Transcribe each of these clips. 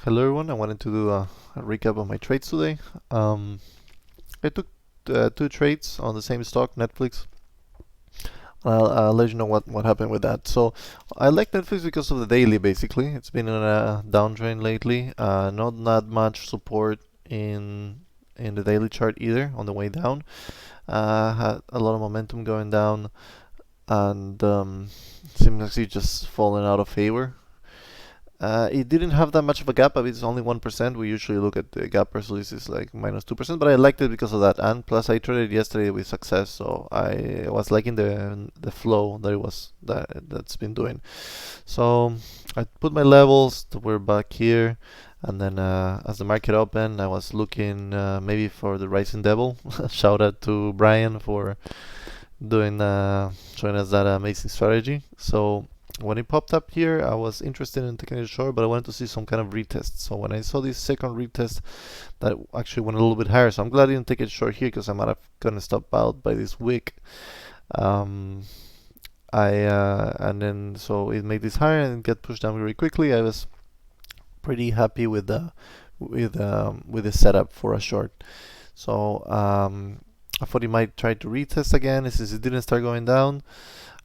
Hello everyone, I wanted to do a recap of my trades today. I took two trades on the same stock, Netflix. I'll let you know what happened with that. So I like Netflix because of the daily, basically. It's been in a downtrend lately. Not that much support in the daily chart either on the way down. Had a lot of momentum going down, and seems like it's just fallen out of favor. It didn't have that much of a gap, but it's only 1%. We usually look at the gap versus is like minus 2%, but I liked it because of that. And plus, I traded yesterday with success, so I was liking the flow that that's been doing. So I put my levels. We're back here, and then as the market opened, I was looking maybe for the Rising Devil. Shout out to Brian for doing showing us that amazing strategy. So when it popped up here, I was interested in taking it short, but I wanted to see some kind of retest. So when I saw this second retest, that actually went a little bit higher. So I'm glad I didn't take it short here because I might have gonna stop out by this wick. Um, I and then so it made this higher and get pushed down very quickly. I was pretty happy with the setup for a short. So I thought he might try to retest again. Since it didn't start going down,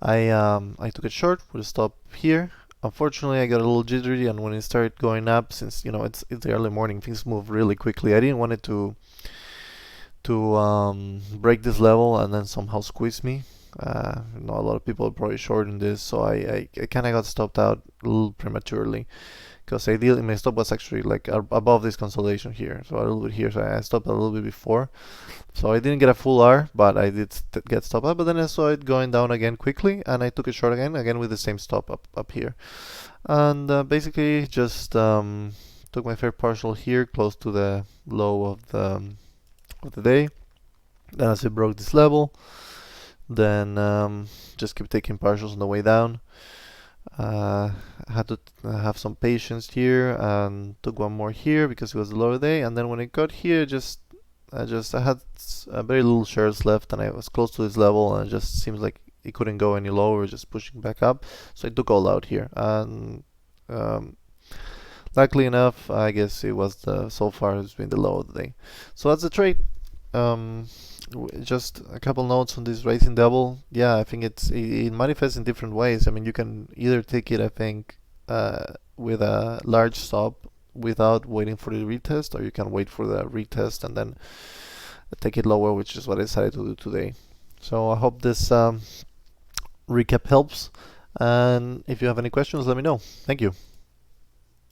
I took it short with a stop here. Unfortunately, I got a little jittery, and when it started going up, since it's the early morning, things move really quickly. I didn't want it to break this level and then somehow squeeze me. A lot of people are probably short in this, so I kind of got stopped out a little prematurely because ideally my stop was actually like above this consolidation here, so a little bit here, so I stopped a little bit before. So I didn't get a full R, but I did get stopped up. But then I saw it going down again quickly, and I took it short again with the same stop up here. And basically just took my fair partial here, close to the low of the day. Then as it broke this level, then just kept taking partials on the way down. I had to have some patience here and took one more here because it was a lower day. And then when it got here, I had very little shares left, and I was close to this level, and it just seems like it couldn't go any lower, just pushing back up. So I took all out here, and luckily enough, I guess it was so far it's been the low of the day. So that's the trade. Um, just a couple notes on this Rising Devil. Yeah, I think it manifests in different ways. I mean, you can either take it, I think, with a large stop without waiting for the retest, or you can wait for the retest and then take it lower, which is what I decided to do today. So I hope this recap helps, and if you have any questions, let me know. Thank you.